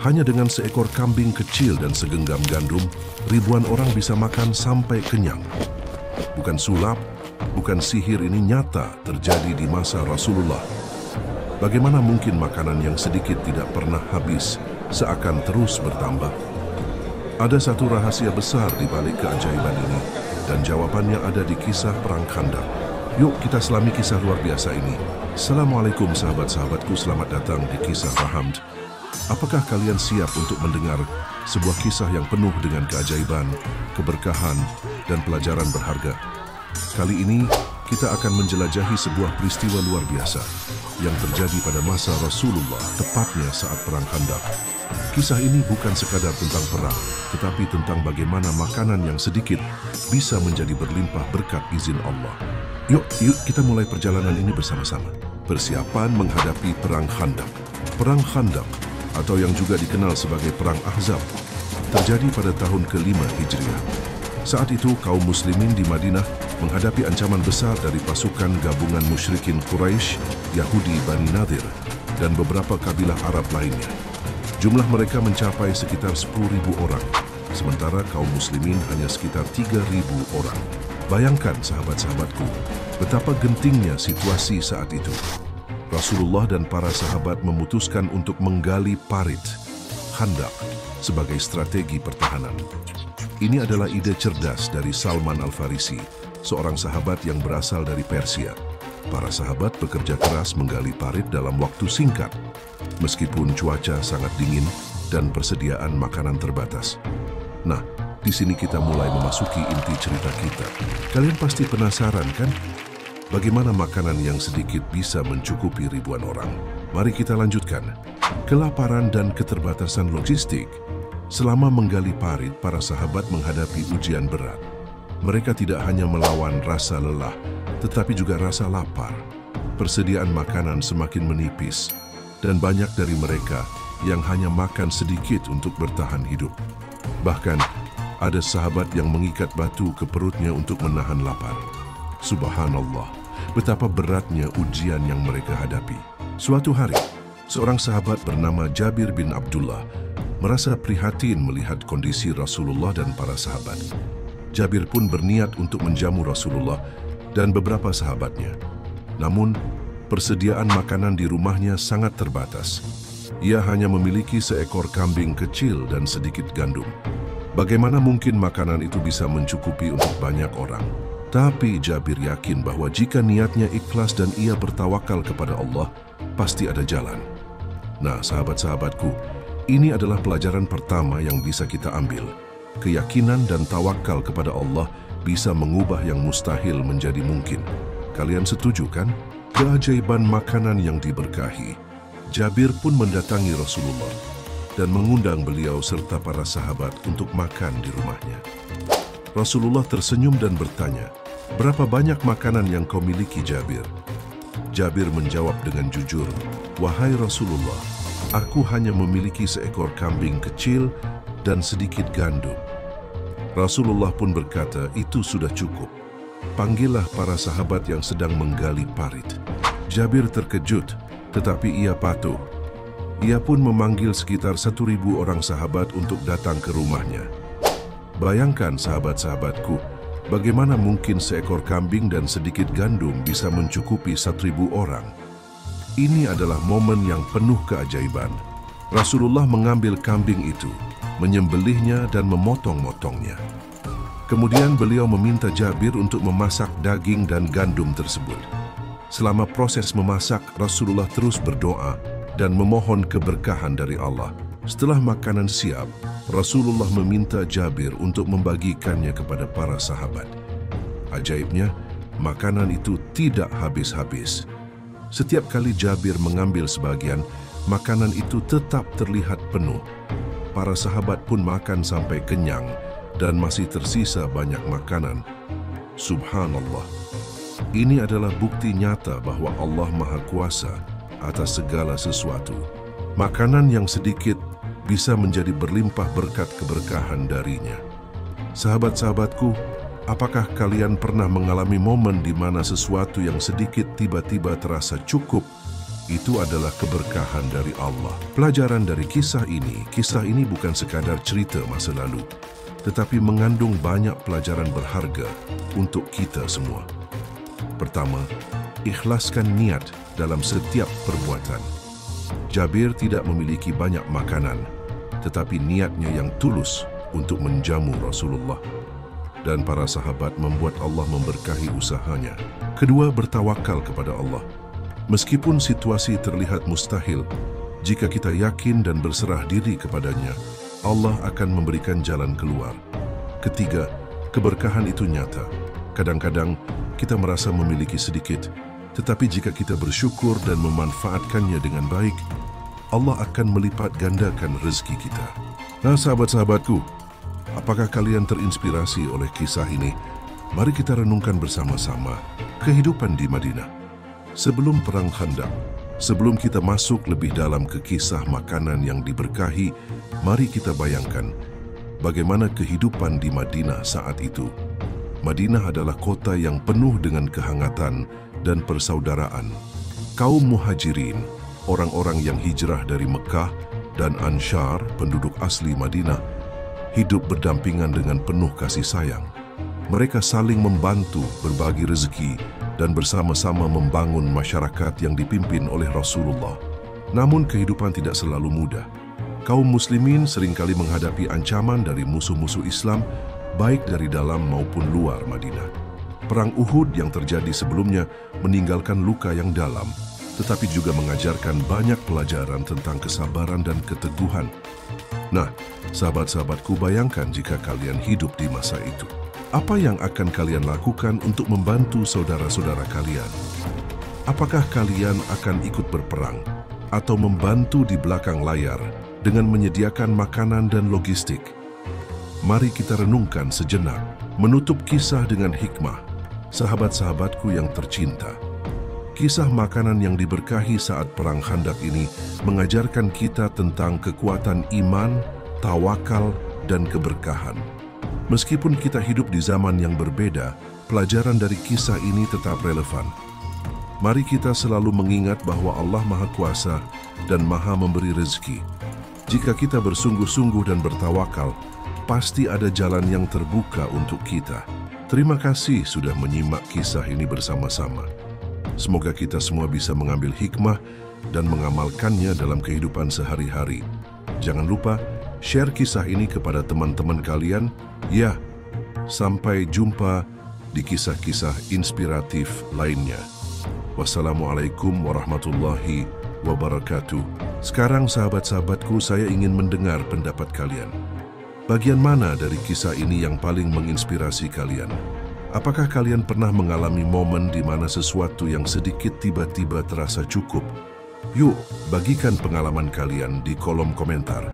Hanya dengan seekor kambing kecil dan segenggam gandum, ribuan orang bisa makan sampai kenyang. Bukan sulap, bukan sihir, ini nyata terjadi di masa Rasulullah. Bagaimana mungkin makanan yang sedikit tidak pernah habis seakan terus bertambah? Ada satu rahasia besar di balik keajaiban ini, dan jawabannya ada di kisah Perang Khandaq. Yuk kita selami kisah luar biasa ini. Assalamualaikum sahabat-sahabatku, selamat datang di Kisah Fahamd. Apakah kalian siap untuk mendengar sebuah kisah yang penuh dengan keajaiban, keberkahan, dan pelajaran berharga? Kali ini kita akan menjelajahi sebuah peristiwa luar biasa yang terjadi pada masa Rasulullah, tepatnya saat Perang Khandaq. Kisah ini bukan sekadar tentang perang, tetapi tentang bagaimana makanan yang sedikit bisa menjadi berlimpah berkat izin Allah. Yuk kita mulai perjalanan ini bersama-sama. Persiapan menghadapi Perang Khandaq. Perang Khandaq, atau yang juga dikenal sebagai Perang Ahzab, terjadi pada tahun ke-5 Hijriah. Saat itu kaum muslimin di Madinah menghadapi ancaman besar dari pasukan gabungan musyrikin Quraisy, Yahudi Bani Nadir, dan beberapa kabilah Arab lainnya. Jumlah mereka mencapai sekitar 10.000 orang, sementara kaum muslimin hanya sekitar 3.000 orang. Bayangkan sahabat-sahabatku, betapa gentingnya situasi saat itu. Rasulullah dan para sahabat memutuskan untuk menggali parit Khandaq sebagai strategi pertahanan. Ini adalah ide cerdas dari Salman Al-Farisi, seorang sahabat yang berasal dari Persia. Para sahabat bekerja keras menggali parit dalam waktu singkat, meskipun cuaca sangat dingin dan persediaan makanan terbatas. Nah, di sini kita mulai memasuki inti cerita kita. Kalian pasti penasaran kan? Bagaimana makanan yang sedikit bisa mencukupi ribuan orang? Mari kita lanjutkan. Kelaparan dan keterbatasan logistik. Selama menggali parit, para sahabat menghadapi ujian berat. Mereka tidak hanya melawan rasa lelah, tetapi juga rasa lapar. Persediaan makanan semakin menipis, dan banyak dari mereka yang hanya makan sedikit untuk bertahan hidup. Bahkan, ada sahabat yang mengikat batu ke perutnya untuk menahan lapar. Subhanallah, betapa beratnya ujian yang mereka hadapi. Suatu hari, seorang sahabat bernama Jabir bin Abdullah merasa prihatin melihat kondisi Rasulullah dan para sahabat. Jabir pun berniat untuk menjamu Rasulullah dan beberapa sahabatnya. Namun, persediaan makanan di rumahnya sangat terbatas. Ia hanya memiliki seekor kambing kecil dan sedikit gandum. Bagaimana mungkin makanan itu bisa mencukupi untuk banyak orang? Tapi Jabir yakin bahwa jika niatnya ikhlas dan ia bertawakal kepada Allah, pasti ada jalan. Nah, sahabat-sahabatku, ini adalah pelajaran pertama yang bisa kita ambil. Keyakinan dan tawakal kepada Allah bisa mengubah yang mustahil menjadi mungkin. Kalian setuju kan? Keajaiban makanan yang diberkahi. Jabir pun mendatangi Rasulullah dan mengundang beliau serta para sahabat untuk makan di rumahnya. Rasulullah tersenyum dan bertanya, "Berapa banyak makanan yang kau miliki, Jabir?" Jabir menjawab dengan jujur, "Wahai Rasulullah, aku hanya memiliki seekor kambing kecil dan sedikit gandum." Rasulullah pun berkata, "Itu sudah cukup. Panggillah para sahabat yang sedang menggali parit." Jabir terkejut, tetapi ia patuh. Ia pun memanggil sekitar 1.000 orang sahabat untuk datang ke rumahnya. Bayangkan sahabat-sahabatku, bagaimana mungkin seekor kambing dan sedikit gandum bisa mencukupi 1.000 orang? Ini adalah momen yang penuh keajaiban. Rasulullah mengambil kambing itu, menyembelihnya dan memotong-motongnya. Kemudian beliau meminta Jabir untuk memasak daging dan gandum tersebut. Selama proses memasak, Rasulullah terus berdoa dan memohon keberkahan dari Allah. Setelah makanan siap, Rasulullah meminta Jabir untuk membagikannya kepada para sahabat. Ajaibnya, makanan itu tidak habis-habis. Setiap kali Jabir mengambil sebagian, makanan itu tetap terlihat penuh. Para sahabat pun makan sampai kenyang dan masih tersisa banyak makanan. Subhanallah. Ini adalah bukti nyata bahwa Allah Maha Kuasa atas segala sesuatu. Makanan yang sedikit bisa menjadi berlimpah berkat keberkahan darinya. Sahabat-sahabatku, apakah kalian pernah mengalami momen di mana sesuatu yang sedikit tiba-tiba terasa cukup? itu adalah keberkahan dari Allah. Pelajaran dari kisah ini bukan sekadar cerita masa lalu, tetapi mengandung banyak pelajaran berharga untuk kita semua. Pertama, ikhlaskan niat dalam setiap perbuatan. Jabir tidak memiliki banyak makanan, tetapi niatnya yang tulus untuk menjamu Rasulullah. Dan para sahabat membuat Allah memberkahi usahanya. Kedua, bertawakal kepada Allah. Meskipun situasi terlihat mustahil, jika kita yakin dan berserah diri kepadanya, Allah akan memberikan jalan keluar. Ketiga, keberkahan itu nyata. Kadang-kadang kita merasa memiliki sedikit, tetapi jika kita bersyukur dan memanfaatkannya dengan baik, Allah akan melipat gandakan rezeki kita. Nah, sahabat-sahabatku, apakah kalian terinspirasi oleh kisah ini? Mari kita renungkan bersama-sama kehidupan di Madinah. Sebelum Perang Khandaq, sebelum kita masuk lebih dalam ke kisah makanan yang diberkahi, mari kita bayangkan bagaimana kehidupan di Madinah saat itu. Madinah adalah kota yang penuh dengan kehangatan dan persaudaraan. Kaum Muhajirin, orang-orang yang hijrah dari Mekah, dan Ansyar, penduduk asli Madinah, hidup berdampingan dengan penuh kasih sayang. Mereka saling membantu, berbagi rezeki, dan bersama-sama membangun masyarakat yang dipimpin oleh Rasulullah. Namun kehidupan tidak selalu mudah. Kaum muslimin seringkali menghadapi ancaman dari musuh-musuh Islam, baik dari dalam maupun luar Madinah. Perang Uhud yang terjadi sebelumnya meninggalkan luka yang dalam, tetapi juga mengajarkan banyak pelajaran tentang kesabaran dan keteguhan. Nah, sahabat-sahabatku, bayangkan jika kalian hidup di masa itu. Apa yang akan kalian lakukan untuk membantu saudara-saudara kalian? Apakah kalian akan ikut berperang atau membantu di belakang layar dengan menyediakan makanan dan logistik? Mari kita renungkan sejenak, menutup kisah dengan hikmah. Sahabat-sahabatku yang tercinta, kisah makanan yang diberkahi saat Perang Khandaq ini mengajarkan kita tentang kekuatan iman, tawakal, dan keberkahan. Meskipun kita hidup di zaman yang berbeda, pelajaran dari kisah ini tetap relevan. Mari kita selalu mengingat bahwa Allah Maha Kuasa dan Maha Memberi rezeki. Jika kita bersungguh-sungguh dan bertawakal, pasti ada jalan yang terbuka untuk kita. Terima kasih sudah menyimak kisah ini bersama-sama. Semoga kita semua bisa mengambil hikmah dan mengamalkannya dalam kehidupan sehari-hari. Jangan lupa share kisah ini kepada teman-teman kalian. Ya, sampai jumpa di kisah-kisah inspiratif lainnya. Wassalamualaikum warahmatullahi wabarakatuh. Sekarang sahabat-sahabatku, saya ingin mendengar pendapat kalian. Bagian mana dari kisah ini yang paling menginspirasi kalian? Apakah kalian pernah mengalami momen di mana sesuatu yang sedikit tiba-tiba terasa cukup? Yuk, bagikan pengalaman kalian di kolom komentar.